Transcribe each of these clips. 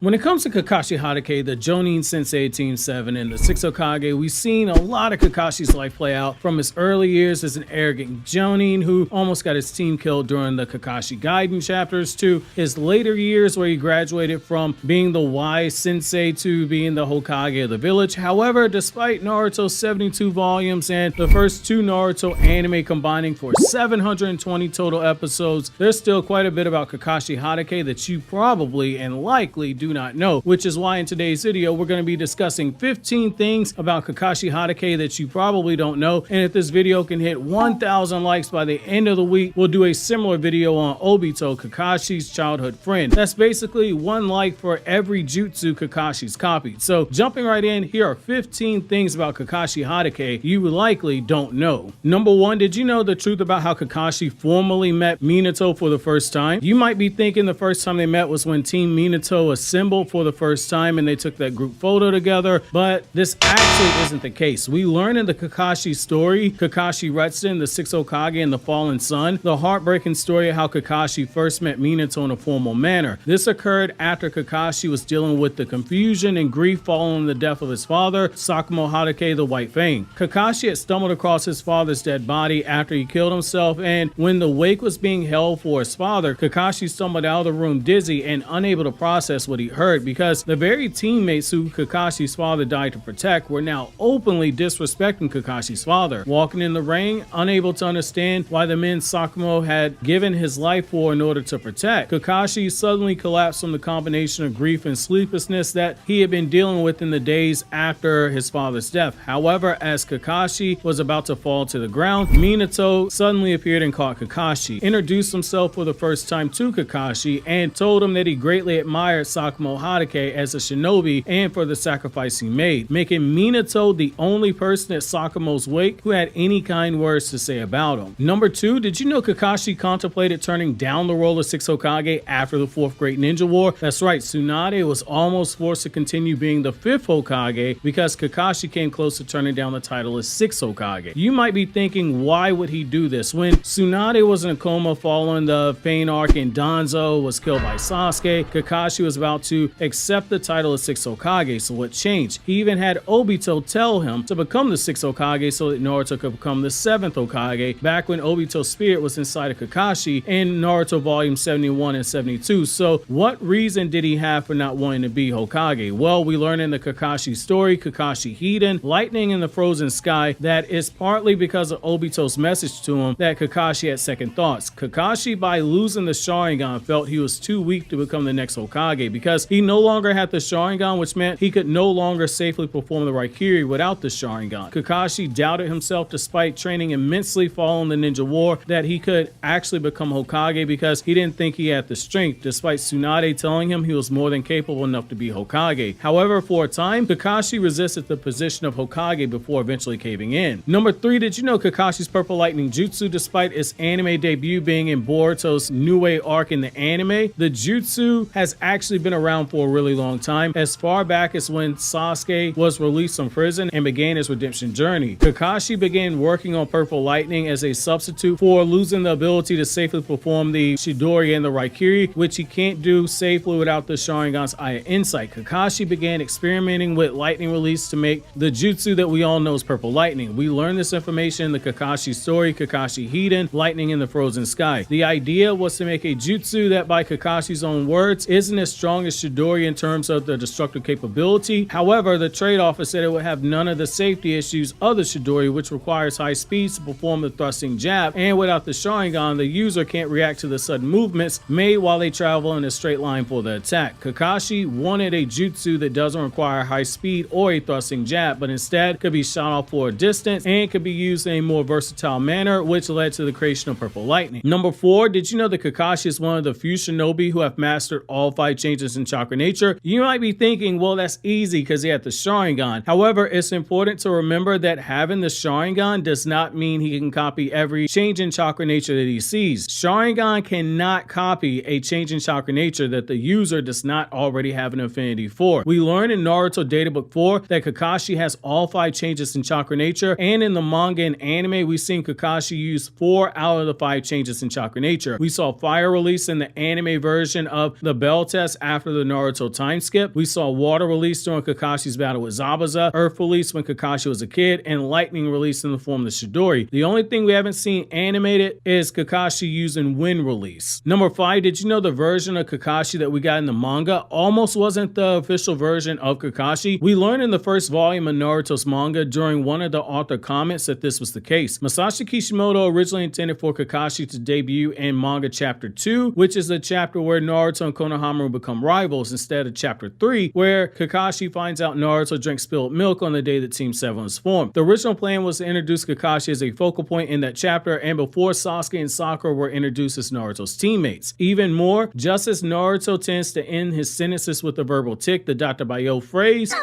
When it comes to Kakashi Hatake, the Jonin Sensei Team 7, and the 6 Hokage, we've seen a lot of Kakashi's life play out from his early years as an arrogant Jonin who almost got his team killed during the Kakashi Gaiden chapters to his later years where he graduated from being the wise sensei to being the Hokage of the village. However, despite Naruto's 72 volumes and the first 2 Naruto anime combining for 720 total episodes, there's still quite a bit about Kakashi Hatake that you probably and likely do not know, which is why in today's video we're going to be discussing 15 things about Kakashi Hatake that you probably don't know. And if this video can hit 1,000 likes by the end of the week, we'll do a similar video on Obito, Kakashi's childhood friend. That's basically 1 like for every jutsu Kakashi's copied. So jumping right in, here are 15 things about Kakashi Hatake you likely don't know. Number 1, did you know the truth about how Kakashi formally met Minato for the first time? You might be thinking the first time they met was when Team Minato assembled for the first time and they took that group photo together, but this actually isn't the case. We learn in the Kakashi story, Kakashi Retsun, the 6th Hokage and the Fallen Sun, the heartbreaking story of how Kakashi first met Minato in a formal manner. This occurred after Kakashi was dealing with the confusion and grief following the death of his father, Sakamo Hatake the White Fang. Kakashi had stumbled across his father's dead body after he killed himself, and when the wake was being held for his father, Kakashi stumbled out of the room dizzy and unable to process what he heard because the very teammates who Kakashi's father died to protect were now openly disrespecting Kakashi's father. Walking in the ring, unable to understand why the men Sakamo had given his life for in order to protect, Kakashi suddenly collapsed from the combination of grief and sleeplessness that he had been dealing with in the days after his father's death. However, as Kakashi was about to fall to the ground, Minato suddenly appeared and caught Kakashi, introduced himself for the first time to Kakashi, and told him that he greatly admired Sakamo Hatake as a shinobi and for the sacrifice he made, making Minato the only person at Sakamo's wake who had any kind words to say about him. Number 2, did you know Kakashi contemplated turning down the role of 6th Hokage after the 4th Great Ninja War? That's right, Tsunade was almost forced to continue being the 5th Hokage because Kakashi came close to turning down the title as 6th Hokage. You might be thinking, why would he do this? When Tsunade was in a coma following the Pain arc and Danzo was killed by Sasuke, Kakashi was about to accept the title of 6th Hokage, so what changed? He even had Obito tell him to become the 6th Hokage so that Naruto could become the 7th Hokage back when Obito's spirit was inside of Kakashi in Naruto volume 71 and 72. So what reason did he have for not wanting to be Hokage? Well, we learn in the Kakashi story, Kakashi Hiden, Lightning in the Frozen Sky, that it's partly because of Obito's message to him that Kakashi had second thoughts. Kakashi, by losing the Sharingan, felt he was too weak to become the next Hokage because he no longer had the Sharingan, which meant he could no longer safely perform the Raikiri without the Sharingan. Kakashi doubted himself despite training immensely following the Ninja War that he could actually become Hokage because he didn't think he had the strength, despite Tsunade telling him he was more than capable enough to be Hokage. However, for a time, Kakashi resisted the position of Hokage before eventually caving in. Number 3, did you know Kakashi's Purple Lightning Jutsu, despite its anime debut being in Boruto's New arc in the anime, the jutsu has actually been around for a really long time, as far back as when Sasuke was released from prison and began his redemption journey. Kakashi began working on Purple Lightning as a substitute for losing the ability to safely perform the Chidori and the Raikiri, which he can't do safely without the Sharingan's Eye of Insight. Kakashi began experimenting with lightning release to make the jutsu that we all know as Purple Lightning. We learned this information in the Kakashi story, Kakashi Hiden, Lightning in the Frozen Sky. The idea was to make a jutsu that, by Kakashi's own words, isn't as strong as Chidori in terms of the destructive capability. However, the trade-off is that it would have none of the safety issues of the Chidori, which requires high speeds to perform the thrusting jab, and without the Sharingan, the user can't react to the sudden movements made while they travel in a straight line for the attack. Kakashi wanted a jutsu that doesn't require high speed or a thrusting jab, but instead could be shot off for a distance and could be used in a more versatile manner, which led to the creation of Purple Lightning. Number 4, did you know that Kakashi is one of the few shinobi who have mastered all 5 changes in chakra nature? You might be thinking, well, that's easy because he had the Sharingan. However, it's important to remember that having the Sharingan does not mean he can copy every change in chakra nature that he sees. Sharingan cannot copy a change in chakra nature that the user does not already have an affinity for. We learn in Naruto Databook 4 that Kakashi has all 5 changes in chakra nature, and in the manga and anime, we've seen Kakashi use 4 out of the 5 changes in chakra nature. We saw fire release in the anime version of the Bell test after after the Naruto time skip. We saw water released during Kakashi's battle with Zabuza, earth released when Kakashi was a kid, and lightning released in the form of the Chidori. The only thing we haven't seen animated is Kakashi using wind release. Number 5, did you know the version of Kakashi that we got in the manga almost wasn't the official version of Kakashi? We learned in the first volume of Naruto's manga during one of the author comments that this was the case. Masashi Kishimoto originally intended for Kakashi to debut in manga chapter 2, which is the chapter where Naruto and Konohamaru become rivals, instead of chapter 3, where Kakashi finds out Naruto drank spilled milk on the day that Team 7 was formed. The original plan was to introduce Kakashi as a focal point in that chapter, and before Sasuke and Sakura were introduced as Naruto's teammates. Even more, just as Naruto tends to end his sentences with a verbal tick, the Dr. Bayo phrase,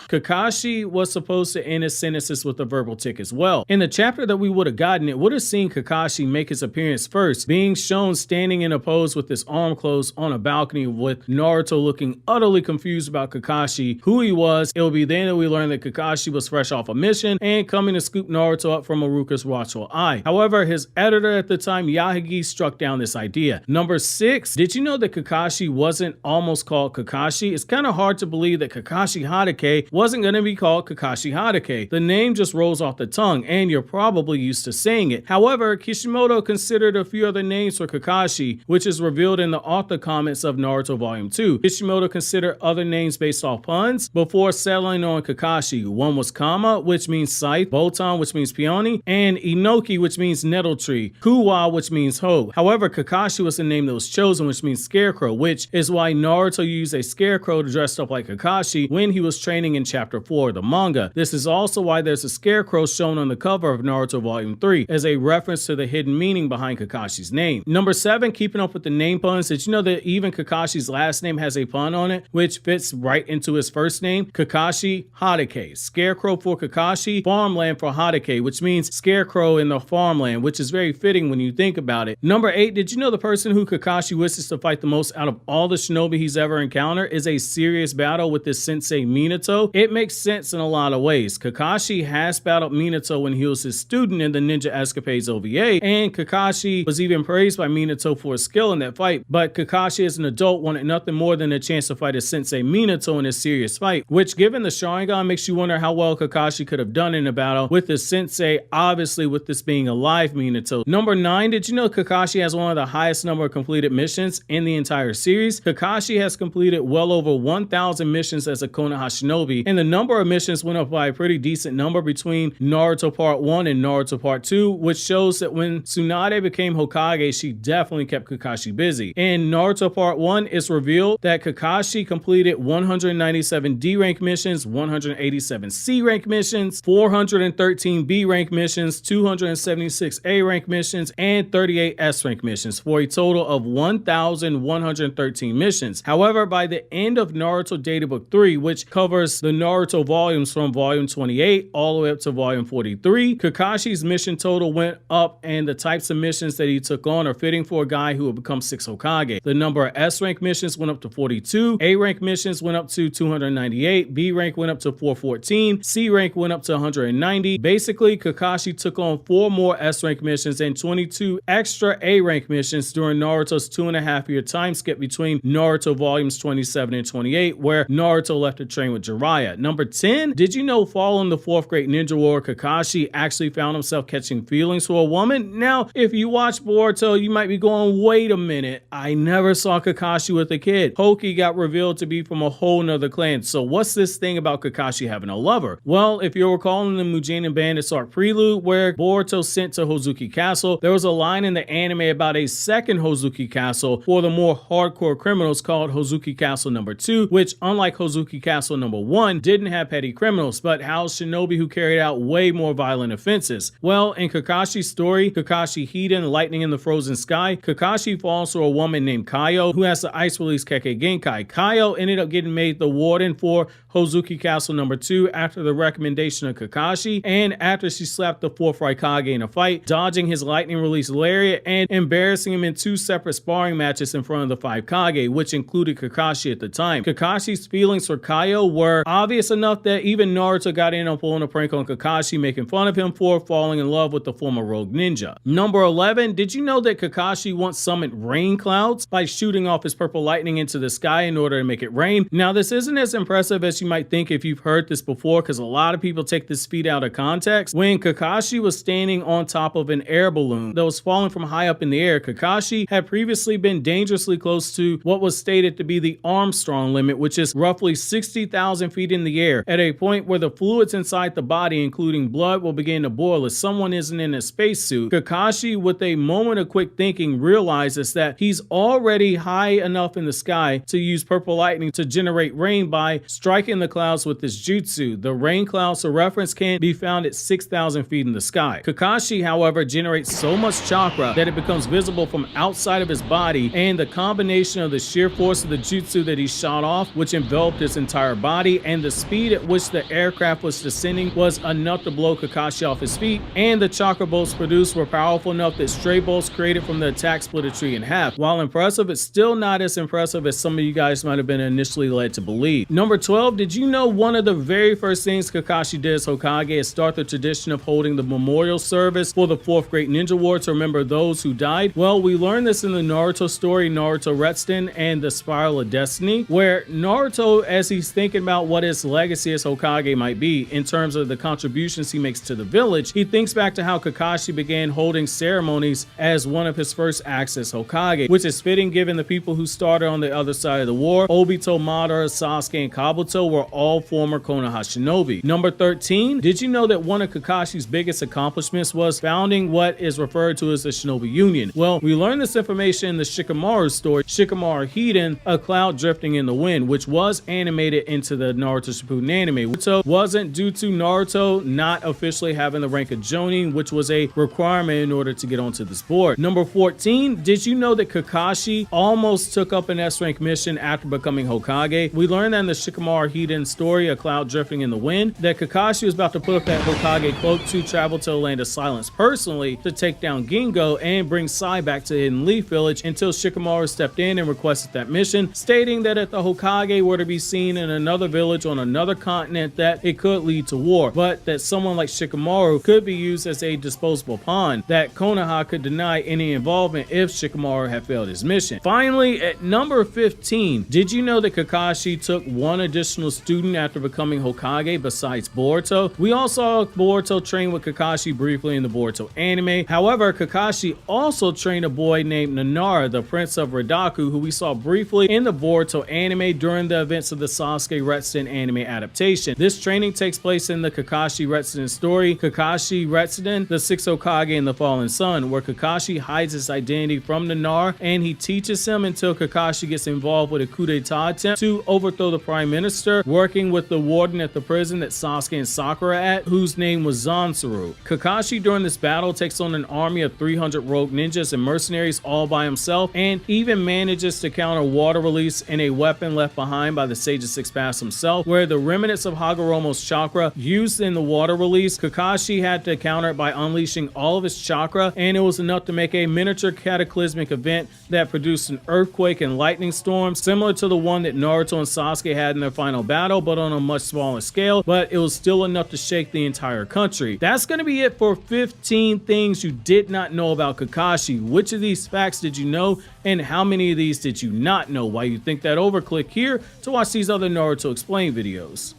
Kakashi was supposed to end his sentences with a verbal tick as well. In the chapter that we would have gotten, it would have seen Kakashi make his appearance first, being shown standing in a pose with his arm closed on a balcony with Naruto looking utterly confused about Kakashi, who he was. It will be then that we learn that Kakashi was fresh off a mission and coming to scoop Naruto up from Iruka's watchful eye. However, his editor at the time, Yahagi, struck down this idea. Number 6, did you know that Kakashi wasn't almost called Kakashi? It's kind of hard to believe that Kakashi Hatake wasn't going to be called Kakashi Hatake. The name just rolls off the tongue, and you're probably used to saying it. However, Kishimoto considered a few other names for Kakashi, which is revealed in the author comments of Naruto Volume 2. Kishimoto considered other names based off puns before settling on Kakashi. One was Kama, which means scythe, Botan, which means peony, and Inoki, which means nettle tree, Kuwa, which means hoe. However, Kakashi was the name that was chosen, which means scarecrow, which is why Naruto used a scarecrow dressed up like Kakashi when he was training in chapter 4 of the manga. This is also why there's a scarecrow shown on the cover of Naruto Volume 3 as a reference to the hidden meaning behind Kakashi's name. Number 7, keeping up with the name puns, did you know that even Kakashi's last name has a pun on it, which fits right into his first name? Kakashi Hatake. Scarecrow for Kakashi, farmland for Hatake, which means scarecrow in the farmland, which is very fitting when you think about it. Number 8, did you know the person who Kakashi wishes to fight the most out of all the shinobi he's ever encountered is a serious battle with his Sensei Minato? It makes sense in a lot of ways. Kakashi has battled Minato when he was his student in the Ninja Escapades OVA, and Kakashi was even praised by Minato for his skill in that fight, but Kakashi as an adult wanted nothing more than a chance to fight his Sensei Minato in a serious fight, which given the Sharingan makes you wonder how well Kakashi could have done in a battle with his sensei, obviously with this being a live Minato. Number 9, did you know Kakashi has one of the highest number of completed missions in the entire series? Kakashi has completed well over 1,000 missions as a Konoha Shinobi, and the number of missions went up by a pretty decent number between Naruto Part 1 and Naruto Part 2, which shows that when Tsunade became Hokage, she definitely kept Kakashi busy. In Naruto Part 1, it's revealed that Kakashi completed 197 D rank missions, 187 C rank missions, 413 B rank missions, 276 A rank missions, and 38 S rank missions, for a total of 1,113 missions. However, by the end of Naruto Databook 3, which covers the Naruto volumes from volume 28 all the way up to volume 43, Kakashi's mission total went up, and the types of missions that he took on are fitting for a guy who would become 6 Hokage. The number of S rank missions went up to 42, A rank missions went up to 298, B rank went up to 414, C rank went up to 190. Basically, Kakashi took on 4 more S rank missions and 22 extra A rank missions during Naruto's 2.5-year time skip between Naruto volumes 27 and 28, where Naruto left to train with Jiraiya. Number 10, did you know following the 4th grade ninja war, Kakashi actually found himself catching feelings for a woman? Now, if you watch Boruto, you might be going, wait a minute, I never saw Kakashi with a kid. Hoki got revealed to be from a whole nother clan, so what's this thing about Kakashi having a lover? Well, if you'll recall in the Mugen Bandits arc prelude, where Boruto sent to Hozuki Castle, there was a line in the anime about a second Hozuki Castle for the more hardcore criminals called Hozuki Castle number 2, which unlike Hozuki Castle number 1, didn't have petty criminals, but housed shinobi who carried out way more violent offenses. Well, in Kakashi's story, Kakashi Hiden, Lightning in the Frozen Sky, Kakashi falls for a woman named Kaio who has the ice release Kekkei Genkai. Kaio ended up getting made the warden for Hozuki Castle number 2 after the recommendation of Kakashi, and after she slapped the 4th Raikage in a fight, dodging his lightning release lariat and embarrassing him in 2 separate sparring matches in front of the 5 Kage, which included Kakashi at the time. Kakashi's feelings for Kaio know were obvious enough that even Naruto got in on pulling a prank on Kakashi, making fun of him for falling in love with the former rogue ninja. Number 11, did you know that Kakashi once summoned rain clouds by shooting off his purple lightning into the sky in order to make it rain? Now, this isn't as impressive as you might think if you've heard this before, because a lot of people take this feat out of context. When Kakashi was standing on top of an air balloon that was falling from high up in the air, Kakashi had previously been dangerously close to what was stated to be the Armstrong limit, which is roughly 60,000 feet in the air, at a point where the fluids inside the body, including blood, will begin to boil if someone isn't in a spacesuit. Kakashi, with a moment of quick thinking, realizes that he's already high enough in the sky to use purple lightning to generate rain by striking the clouds with his jutsu. The rain clouds, for reference, can be found at 6,000 feet in the sky. Kakashi, however, generates so much chakra that it becomes visible from outside of his body, and the combination of the sheer force of the jutsu that he shot off, which enveloped his entire body, and the speed at which the aircraft was descending was enough to blow Kakashi off his feet, and the chakra bolts produced were powerful enough that stray bolts created from the attack split a tree in half. While impressive, it's still not as impressive as some of you guys might have been initially led to believe. Number 12, did you know one of the very first things Kakashi did as Hokage is start the tradition of holding the memorial service for the 4th Great Ninja War to remember those who died? Well, we learned this in the Naruto story, Naruto Shippuden and the Spiral of Destiny, where Naruto, as he's thinking about what his legacy as Hokage might be in terms of the contributions he makes to the village, he thinks back to how Kakashi began holding ceremonies as one of his first acts as Hokage, which is fitting given the people who started on the other side of the war. Obito, Madara, Sasuke, and Kabuto were all former Konoha shinobi. Number 13, did you know that one of Kakashi's biggest accomplishments was founding what is referred to as the Shinobi Union? Well, we learned this information in the Shikamaru story, Shikamaru Hiden, A Cloud Drifting in the Wind, which was animated into the Naruto Shippuden anime. So wasn't due to Naruto not officially having the rank of Jonin, which was a requirement in order to get onto this board. Number 14, did you know that Kakashi almost took up an S-rank mission after becoming Hokage? We learned that in the Shikamaru Hiden story, A Cloud Drifting in the Wind, that Kakashi was about to put up that Hokage cloak to travel to the Land of Silence personally to take down Gingo and bring Sai back to Hidden Leaf Village, until Shikamaru stepped in and requested that mission, stating that if the Hokage were to be seen in another village on another continent, that it could lead to war, but that someone like Shikamaru could be used as a disposable pawn, that Konoha could deny any involvement if Shikamaru had failed his mission. Finally, at number 15, did you know that Kakashi took one additional student after becoming Hokage besides Boruto? We all saw Boruto train with Kakashi briefly in the Boruto anime. However, Kakashi also trained a boy named Nanara, the Prince of Ridaku, who we saw briefly in the Boruto anime during the events of the Sasuke Retsuden anime adaptation. This training takes place in the Kakashi Retsuden story, Kakashi Retsuden, the Sixth Hokage and the Fallen Sun, where Kakashi hides his identity from Nanara, and he teaches him until Kakashi gets involved with a coup d'etat attempt to overthrow the Prime Minister, working with the warden at the prison that Sasuke and Sakura are at, whose name was Zanzuru. Kakashi during this battle takes on an army of 300 rogue ninjas and mercenaries all by himself, and even manages to counter water release and a weapon left behind by the Sage of Six Paths himself, where the remnants of Hagoromo's chakra used in the water release, Kakashi had to counter it by unleashing all of his chakra, and it was enough to make a miniature cataclysmic event that produced an earthquake and lightning storm similar to the one that Naruto and Sasuke had in their final battle, but on a much smaller scale, but it was still enough to shake the entire country. That's going to be it for 15 things you did not know about Kakashi. Which of these facts did you know, and how many of these did you not know? While you think that over, click here to watch these other Naruto Explained videos.